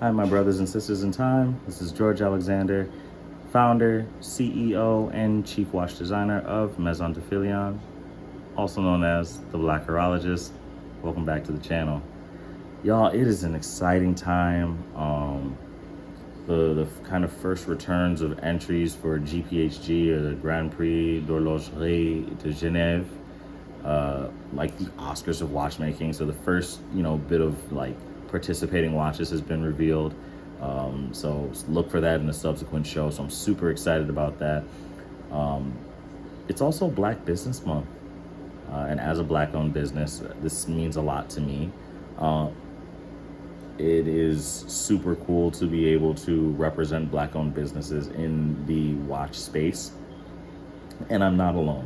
Hi, my brothers and sisters in time. This is George Alexander, founder, CEO, and chief watch designer of Maison, also known as the Black Horologist. Welcome back to the channel. Y'all, it is an exciting time. The kind of first returns of entries for GPHG, or the Grand Prix d'Horlogerie de Genève, like the Oscars of watchmaking. So the first, bit of like participating watches has been revealed. So look for that in a subsequent show. So I'm super excited about that. It's also Black Business Month. And as a Black-owned business, this means a lot to me. It is super cool to be able to represent Black-owned businesses in the watch space. And I'm not alone.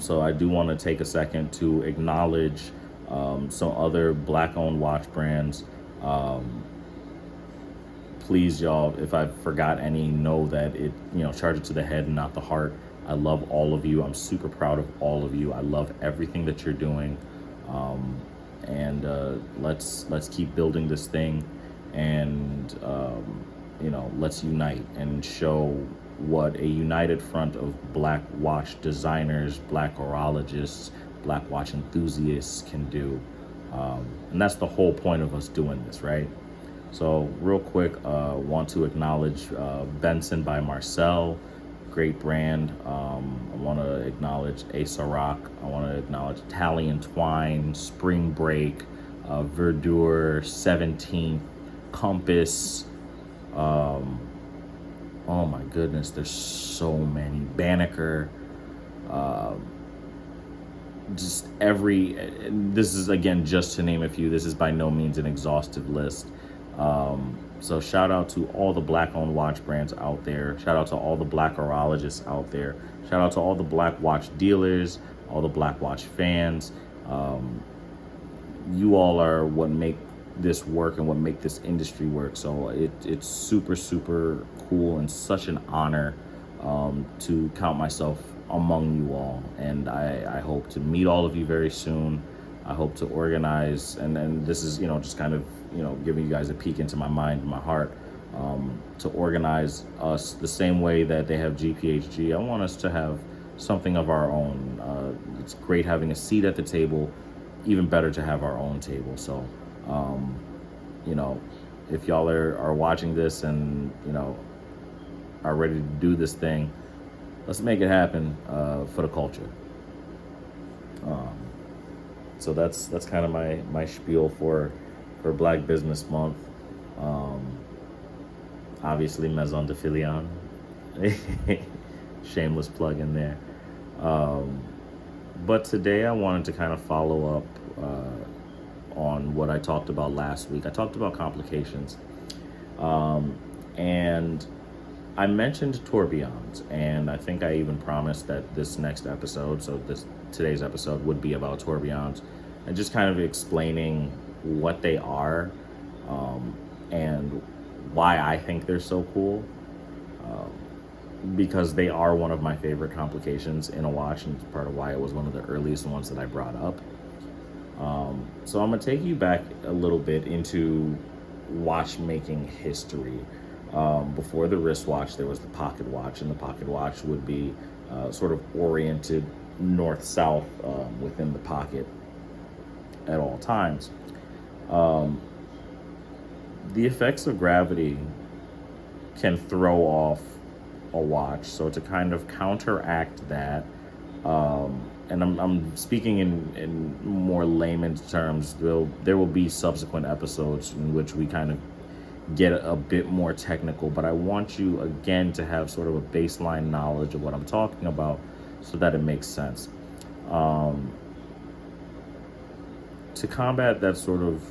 So I do want to take a second to acknowledge some other Black-owned watch brands. Please, y'all, if I forgot any, know that it, charge it to the head and not the heart. I love all of you. I'm super proud of all of you. I love everything that you're doing. And let's keep building this thing, and let's unite and show what a united front of Black watch designers, Black horologists, Black watch enthusiasts can do. And that's the whole point of us doing this, right? So real quick, want to acknowledge Benson by Marcel, great brand. I want to acknowledge Asarock. I want to acknowledge Italian Twine, Spring Break, Verdure, 17th, Compass. Oh my goodness, there's so many. Banneker. Just every, this is again just to name a few. This is by no means an exhaustive list. So shout out to all the Black-owned watch brands out there. Shout out to all the Black horologists out there. Shout out to all the Black watch dealers, all the Black watch fans. You all are what make this work and what make this industry work. So it's super, super cool and such an honor to count myself among you all. And I hope to meet all of you very soon. I hope to organize, and then this is, just kind of, giving you guys a peek into my mind and my heart, to organize us the same way that they have GPHG. I want us to have something of our own. It's great having a seat at the table, even better to have our own table. So, if y'all are watching this and, are ready to do this thing, let's make it happen for the culture. So that's kind of my spiel for Black Business Month. Obviously Maison de Filion, shameless plug in there. But today I wanted to kind of follow up on what I talked about last week. I talked about complications, and I mentioned tourbillons, and I think I even promised that this next episode, so today's episode, would be about tourbillons, and just kind of explaining what they are, and why I think they're so cool, because they are one of my favorite complications in a watch, and it's part of why it was one of the earliest ones that I brought up. So I'm gonna take you back a little bit into watchmaking history. Before the wristwatch, there was the pocket watch, and the pocket watch would be sort of oriented north-south within the pocket at all times. The effects of gravity can throw off a watch, so to kind of counteract that, and I'm speaking in more layman's terms, there will be subsequent episodes in which we kind of get a bit more technical, but I want you again to have sort of a baseline knowledge of what I'm talking about so that it makes sense. To combat that sort of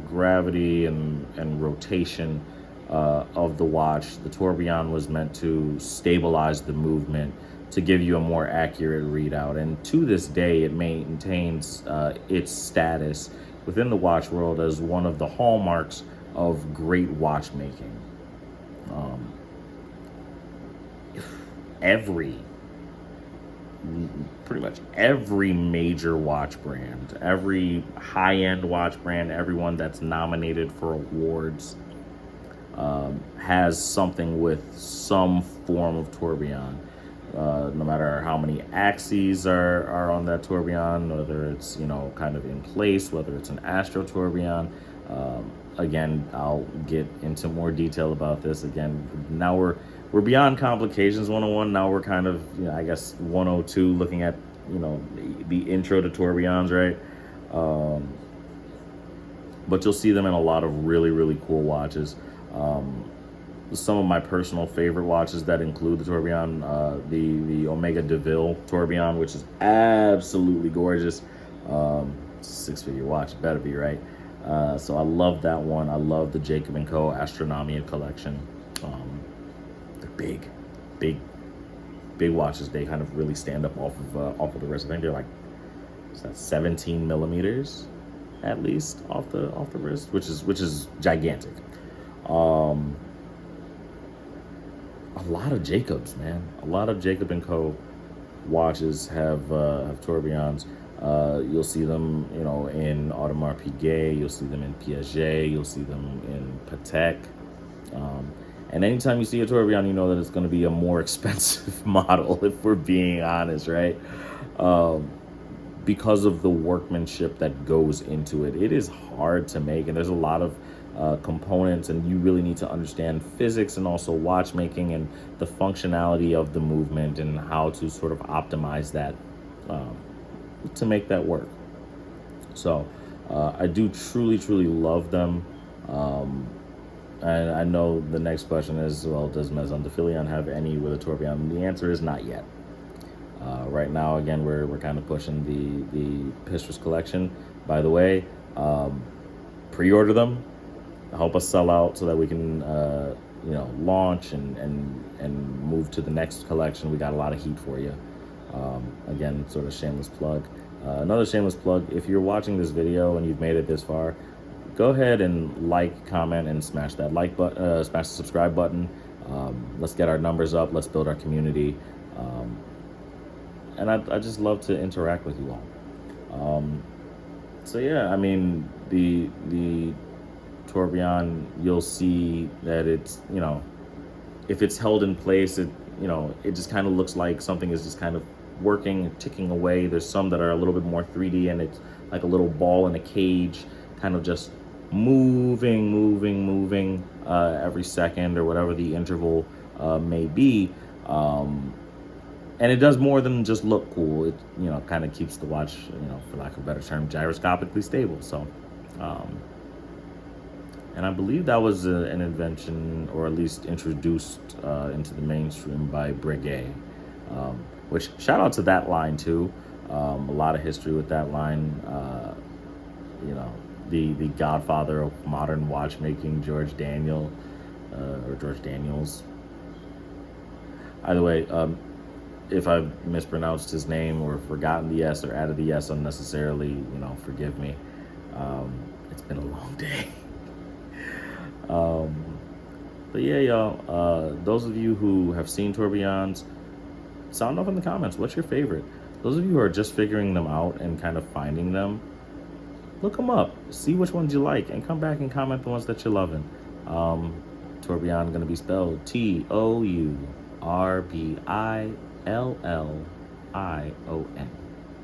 gravity and rotation of the watch, the tourbillon was meant to stabilize the movement, to give you a more accurate readout. And to this day, it maintains its status within the watch world as one of the hallmarks of great watchmaking. Pretty much every major watch brand, every high-end watch brand, everyone that's nominated for awards, has something with some form of tourbillon. No matter how many axes are on that tourbillon, whether it's, you know, kind of in place, whether it's an astro tourbillon. Again, I'll get into more detail about this. Again, now we're beyond complications 101. Now we're kind of, you know, I guess 102, looking at, you know, the intro to tourbillons, right? But you'll see them in a lot of really, really cool watches. Some of my personal favorite watches that include the tourbillon, the Omega DeVille tourbillon, which is absolutely gorgeous. Six-figure watch, it better be, right? So I love that one. I love the Jacob & Co. Astronomia collection. They're big watches. They kind of really stand up off of the wrist. I think they're like, is that 17 millimeters at least off the wrist, which is gigantic. A lot of Jacobs, man. A lot of Jacob & Co. watches have tourbillons. You'll see them, you know, in Audemars Piguet. You'll see them in Piaget. You'll see them in Patek. And anytime you see a tourbillon, you know that it's going to be a more expensive model, if we're being honest, right? Because of the workmanship that goes into it. It is hard to make, and there's a lot of components, and you really need to understand physics and also watchmaking and the functionality of the movement and how to sort of optimize that to make that work. So I do truly love them. And I know the next question is, well, does Maison de Tourbillon have any with a tourbillon? The answer is not yet. Right now, again, we're kind of pushing the Pistrus collection. By the way, pre-order them. Help us sell out so that we can, you know, launch and move to the next collection. We got a lot of heat for you. Again, sort of shameless plug. Another shameless plug: if you're watching this video and you've made it this far, go ahead and like, comment, and smash that like button, smash the subscribe button. Let's get our numbers up. Let's build our community. And I just love to interact with you all. So yeah, I mean, the tourbillon, you'll see that it's, you know, if it's held in place, it, you know, it just kind of looks like something is just kind of working, ticking away. There's some that are a little bit more 3D, and it's like a little ball in a cage, kind of just moving every second or whatever the interval may be. And it does more than just look cool. It, you know, kind of keeps the watch, you know, for lack of a better term, gyroscopically stable. So, and I believe that was an invention, or at least introduced into the mainstream by Breguet, which, shout out to that line too. A lot of history with that line. You know, the godfather of modern watchmaking, George Daniels. Either way, if I've mispronounced his name or forgotten the S or added the S unnecessarily, you know, forgive me. It's been a long day. But yeah, y'all, those of you who have seen tourbillons, sound off in the comments. What's your favorite? Those of you who are just figuring them out and kind of finding them, look them up, see which ones you like, and come back and comment the ones that you're loving. Tourbillon going to be spelled Tourbillon.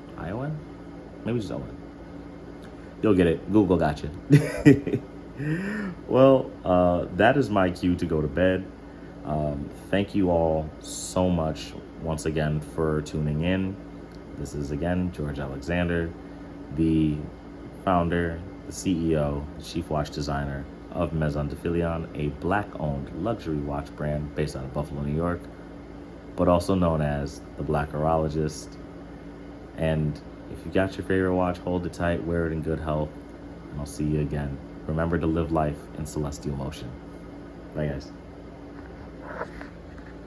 I-O-N? Maybe just O-N. You'll get it. Google got you. Well, that is my cue to go to bed. Thank you all so much once again for tuning in. This is, again, George Alexander, the founder, the CEO, the chief watch designer of Maison de Tourbillon, a Black-owned luxury watch brand based out of Buffalo, New York, but also known as the Black Horologist. And if you got your favorite watch, hold it tight, wear it in good health, and I'll see you again. Remember to live life in celestial motion. Bye, guys.